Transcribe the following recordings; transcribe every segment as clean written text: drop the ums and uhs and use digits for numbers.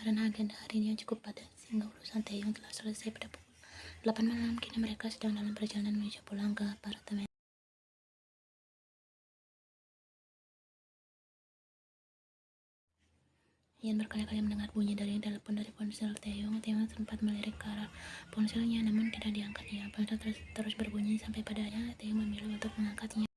karena agenda harinya cukup padat sehingga urusan Taeyong telah selesai pada pukul 8 malam. Kini mereka sedang dalam perjalanan menuju pulang ke apartemen. Ian berkali-kali mendengar bunyi dari telepon dari ponsel Taeyong. Taeyong sempat melirik ke arah ponselnya, namun tidak diangkatnya. Ponsel terus berbunyi sampai padanya Taeyong memilih untuk mengangkatnya.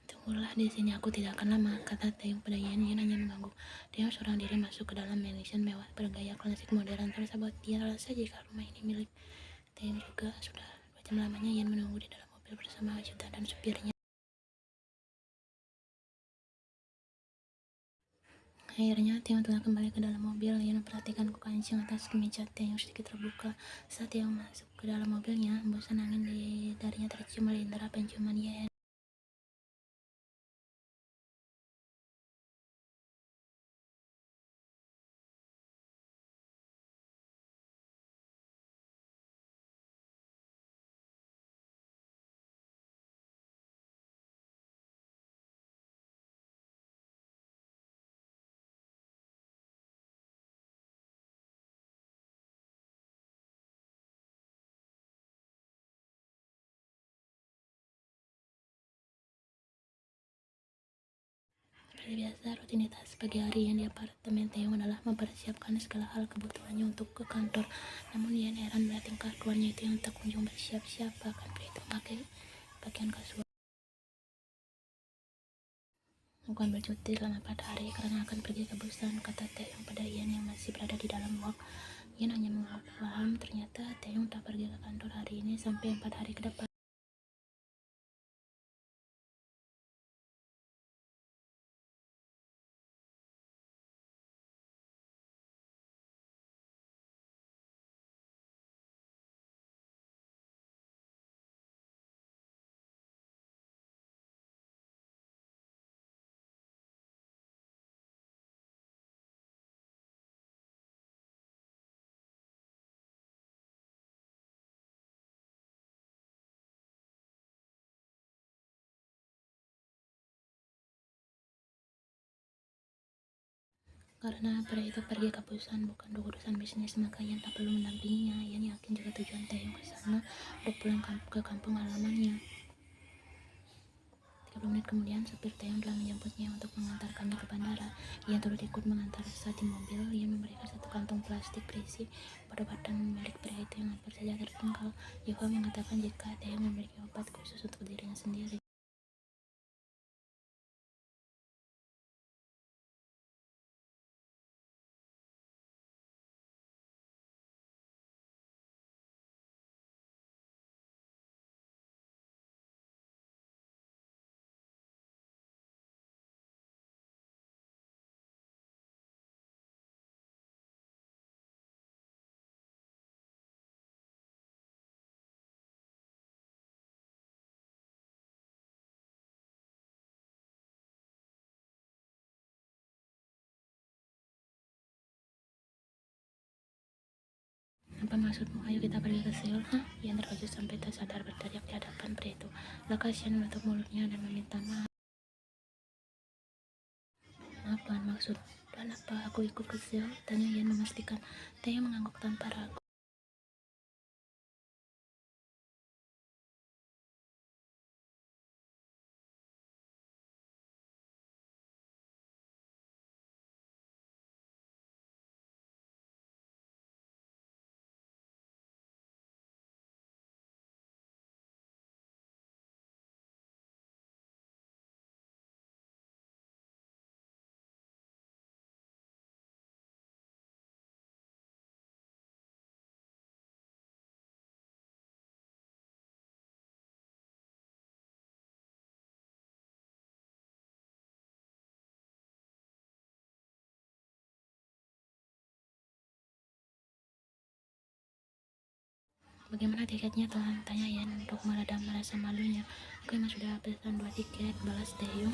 Tunggulah di sini, aku tidak akan lama, kata Taeyong pada Ian. Ian hanya mengangguk. Taeyong seorang diri masuk ke dalam mansion mewah bergaya klasik modern tersebut. Dia rasa jika rumah ini milik Taeyong juga. Sudah 2 jam lamanya Ian menunggu di dalam mobil bersama ajudan dan supirnya. Akhirnya Taeyong telah kembali ke dalam mobil. Ian memperhatikan kancing atas kemeja Taeyong sedikit terbuka. Saat Taeyong masuk ke dalam mobilnya, hembusan angin darinya tercium oleh indera penciuman Ian. Seperti biasa, rutinitas pagi hari yang di apartemen Taeyong adalah mempersiapkan segala hal kebutuhannya untuk ke kantor. Namun Ian heran melihat tingkah keluarnya itu yang tak kunjung bersiap-siap, bahkan pria itu memakai pakaian kasual. Aku ambil cuti selama 4 hari karena akan pergi ke Busan, kata Taeyong pada Ian yang masih berada di dalam wak. Ian hanya mengangguk paham. Ternyata Taeyong tak pergi ke kantor hari ini sampai 4 hari ke depan. Karena pria itu pergi ke Busan bukan untuk urusan bisnis, maka Ian tak perlu mendampinginya. Ian yakin jika tujuan Taeyong ke sana untuk pulang ke kampung halamannya. 30 menit kemudian, supir Taeyong telah menjemputnya untuk mengantarkannya ke bandara. Ian turut ikut mengantar. Saat di mobil, Ian memberikan satu kantong plastik berisi obat-obatan milik pria itu yang hampir saja tertinggal. Yuha mengatakan jika Taeyong memiliki obat khusus untuk dirinya sendiri. Apa maksudmu? Ayo kita pergi ke Seoul. Hah? Ian terkejut sampai tak sadar berteriak di hadapan pria itu. Lakas Ian menutup mulutnya dan meminta maaf. Apaan maksud? Dan apa aku ikut ke Seoul? Tanya Ian memastikan. Taeyong mengangguk tanpa ragu. Bagaimana tiketnya? Tanya Yan untuk meredam rasa malunya. Aku memang sudah pesan 2 tiket, balas Taehyung.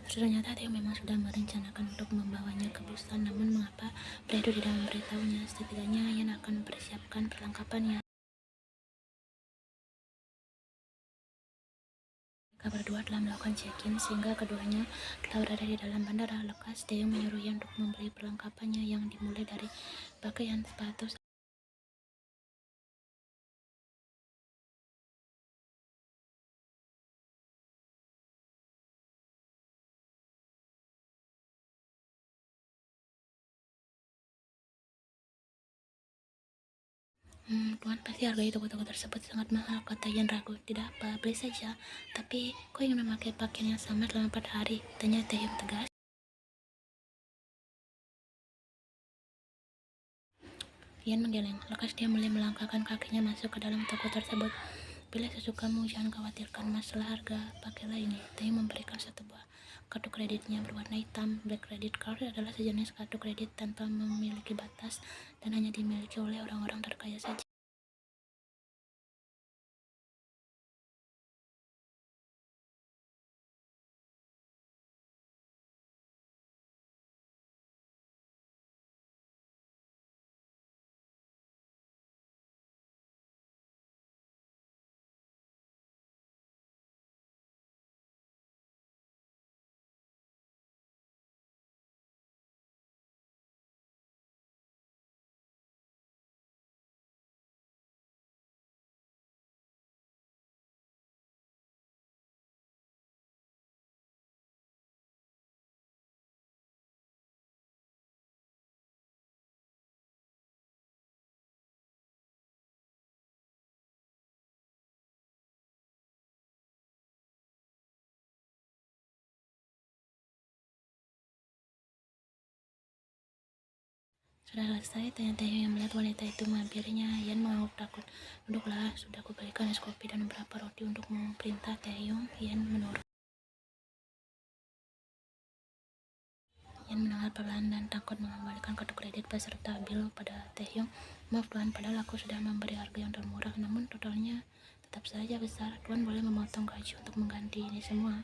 Ternyata Taehyung memang sudah merencanakan untuk membawanya ke Busan, namun mengapa pria itu tidak memberitahunya? Setidaknya Yan akan mempersiapkan perlengkapannya. Mereka berdua telah melakukan check-in sehingga keduanya telah berada di dalam bandara. Lekas Taehyung menyuruh Yan untuk membeli perlengkapannya yang dimulai dari pakaian, sepatu, Tuhan, pasti harga toko-toko tersebut sangat mahal, kata Yan ragu. Tidak apa, beli saja. Tapi, kau ingin memakai pakaian yang sama selama 4 hari? Tanya Taehyung tegas. Yan menggeleng. Lekas dia mulai melangkahkan kakinya masuk ke dalam toko tersebut. Pilih sesukamu, jangan khawatirkan masalah harga. Pakailah ini. Taehyung memberikan satu buah kartu kreditnya berwarna hitam. Black Credit Card adalah sejenis kartu kredit tanpa memiliki batas dan hanya dimiliki oleh orang-orang terkaya saja. Sudah selesai? Tanya Taehyung yang melihat wanita itu menghampirinya. Yan mengangguk takut. Duduklah, sudah kuberikan es kopi dan beberapa roti untukmu, perintah Taehyung. Yan menurut. Yan mendengar perlahan dan takut mengembalikan kartu kredit beserta bil pada Taehyung. Maaf Tuan, padahal aku sudah memberi harga yang termurah, namun totalnya tetap saja besar. Tuan boleh memotong gaji untuk mengganti ini semua.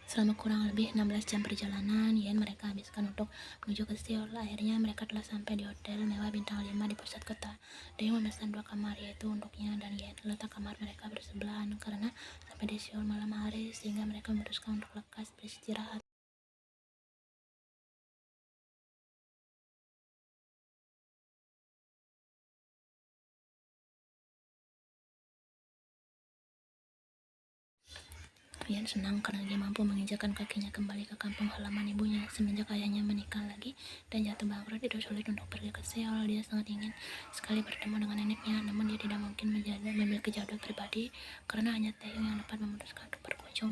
Selama kurang lebih 16 jam perjalanan yang mereka habiskan untuk menuju ke Seoul. Akhirnya mereka telah sampai di hotel mewah bintang 5 di pusat kota. Dia memesan 2 kamar, yaitu untuknya dan Yen. Letak kamar mereka bersebelahan karena sampai di Seoul malam hari, sehingga mereka memutuskan untuk lekas beristirahat. Yan senang karena dia mampu menginjakan kakinya kembali ke kampung halaman ibunya. Semenjak ayahnya menikah lagi dan jatuh bangkrut, itu sulit untuk pergi ke Seoul. Dia sangat ingin sekali bertemu dengan neneknya, namun dia tidak mungkin memiliki jadwal pribadi karena hanya Taehyung yang dapat memutuskan untuk berkunjung.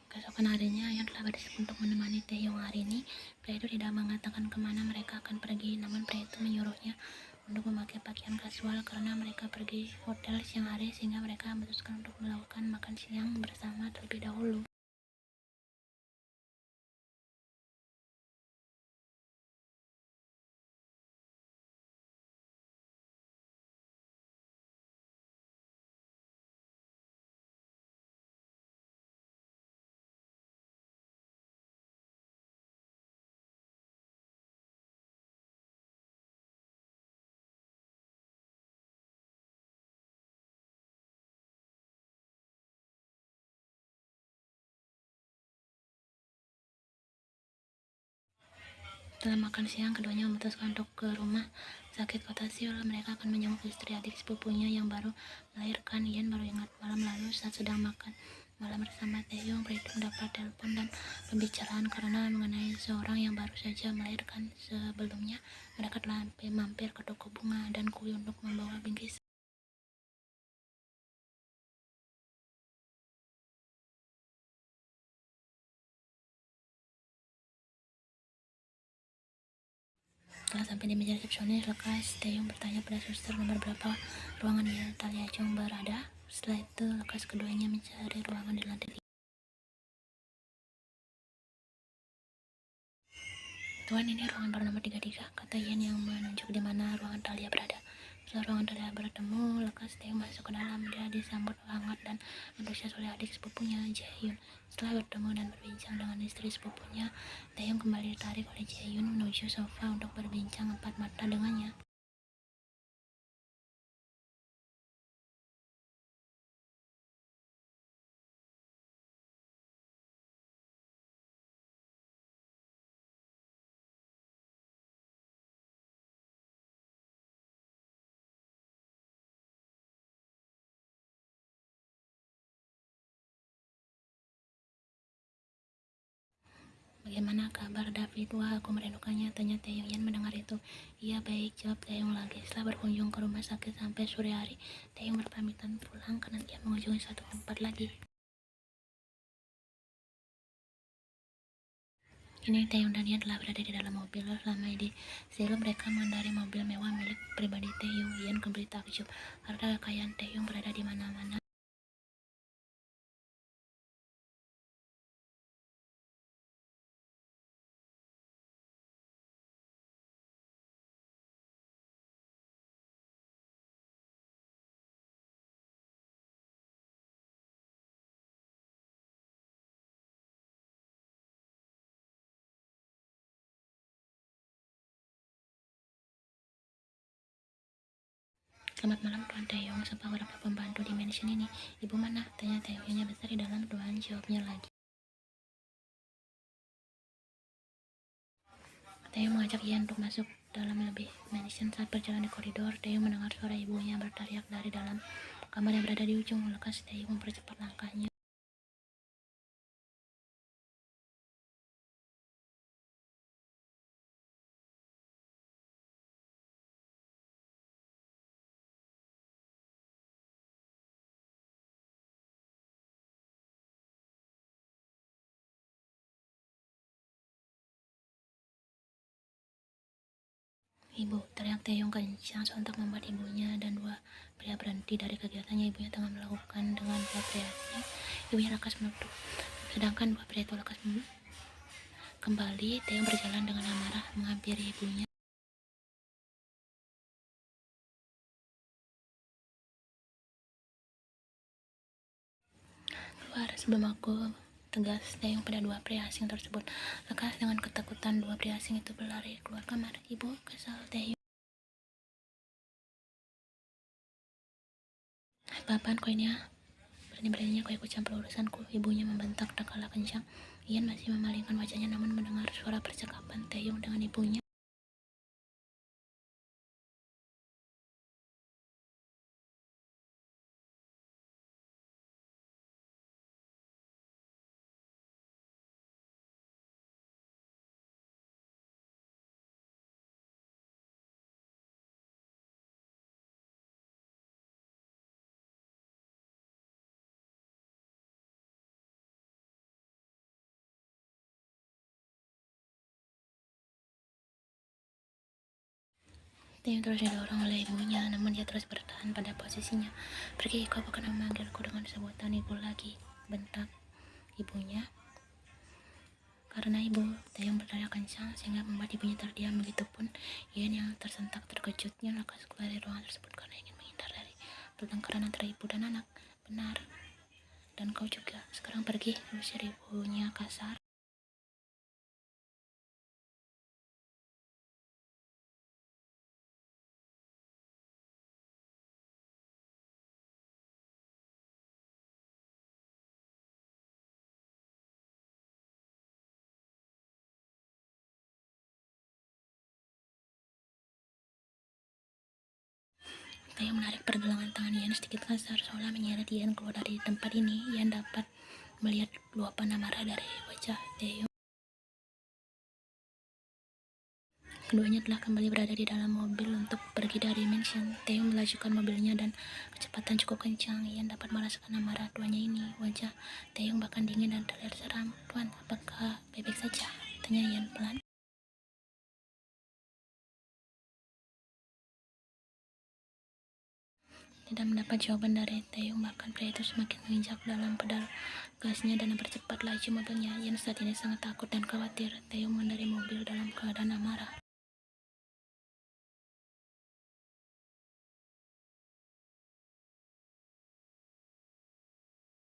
Keesokan harinya, yang telah bersiap untuk menemani Taehyung hari ini. Pria itu tidak mengatakan kemana mereka akan pergi, namun pria itu menyuruhnya untuk memakai pakaian kasual karena mereka pergi hotel siang hari, sehingga mereka memutuskan untuk melakukan makan siang bersama terlebih dahulu. Setelah makan siang, keduanya memutuskan untuk ke rumah sakit kota Seoul. Mereka akan menjenguk istri adik sepupunya yang baru melahirkan. Yen baru ingat malam lalu saat sedang makan Malam bersama Taehyung, Braddock mendapat telepon dan pembicaraan karena mengenai seorang yang baru saja melahirkan. Sebelumnya, mereka telah mampir ke toko bunga dan kue untuk membawa bingkisan. Setelah sampai di meja resepsionis, lekas Taehyung bertanya pada suster nomor berapa ruangan di Talia Chong berada. Setelah itu, lekas keduanya mencari ruangan di lantai 3. Tuan, ini ruangan baru nomor 33, kata Yen yang menunjuk di mana ruangan Talia berada. Setelah ruangan Talia bertemu, lekas Taehyung masuk ke dalam. Dia disambut hangat dan antusias oleh adik sepupunya, Jaehyun. Setelah bertemu dan berbincang dengan istri sepupunya, Taehyung kembali ditarik oleh Jaehyun menuju sofa untuk berbincang empat mata dengannya. Bagaimana kabar David? Wah, aku merindukannya, tanya Taehyung. Yan mendengar itu. Iya baik, jawab Taehyung lagi. Setelah berkunjung ke rumah sakit sampai sore hari, Taehyung berpamitan pulang karena dia mengunjungi satu tempat lagi. Kini Taehyung dan Yan telah berada di dalam mobil. Selama di sebelum mereka mengendarai mobil mewah milik pribadi Taehyung, Yan kembali takjub karena kekayaan Taehyung berada di mana-mana. Selamat malam Tuan Taehyung, sapa beberapa pembantu di mansion ini. Ibu mana? Tanya Taehyung. Nyonya besar di dalam, Tuan, jawabnya lagi. Taehyung mengajak Yan untuk masuk dalam lebih mansion. Saat berjalan di koridor, Taehyung mendengar suara ibunya berteriak dari dalam kamar yang berada di ujung. Lekas Taehyung mempercepat langkahnya. Ibu, teriak Taehyung kencang sontak membuat ibunya dan dua pria berhenti dari kegiatannya. Ibunya tengah melakukan dengan dua prianya. Ibunya lekas menutup. Sedangkan dua pria itu lekas kembali. Taehyung berjalan dengan amarah menghampiri ibunya. Keluar sebelum aku, tegas Taehyung pada dua pria asing tersebut. Lekas dengan ketakutan, dua pria asing itu berlari keluar kamar. Ibu, kesal Taehyung. Apaan kau ini ya? Berani-beraninya kau ikut campur urusanku, ibunya membentak tak kalah kencang. Ian masih memalingkan wajahnya namun mendengar suara percakapan Taehyung dengan ibunya. Taehyung terus didorong oleh ibunya, namun dia terus bertahan pada posisinya. Pergi, kau bukan memanggilku dengan sebutan ibu lagi, bentak ibunya. Karena ibu, Taehyung berteriak kencang sehingga membuat ibunya terdiam. Begitupun Ian yang tersentak terkejutnya lekas keluar dari ruangan tersebut karena ingin menghindar dari pertengkaran antara ibu dan anak. Benar, dan kau juga. Sekarang pergi, usir ibunya kasar. Taeyong menarik pergelangan tangan Ian sedikit kasar, seolah menyeret Ian keluar dari tempat ini. Ian dapat melihat luapan amarah dari wajah Taeyong. Keduanya telah kembali berada di dalam mobil untuk pergi dari mansion. Taeyong melajukan mobilnya dan kecepatan cukup kencang. Ian dapat merasakan amarah keduanya ini. Wajah Taeyong bahkan dingin dan terlihat seram. "Tuan, apakah baik-baik saja?" tanya Ian pelan. Tidak mendapat jawaban dari Taeyong, bahkan pria itu semakin menginjak dalam pedal gasnya dan mempercepat laju mobilnya. Ian saat ini sangat takut dan khawatir. Taeyong mengendarai mobil dalam keadaan amarah.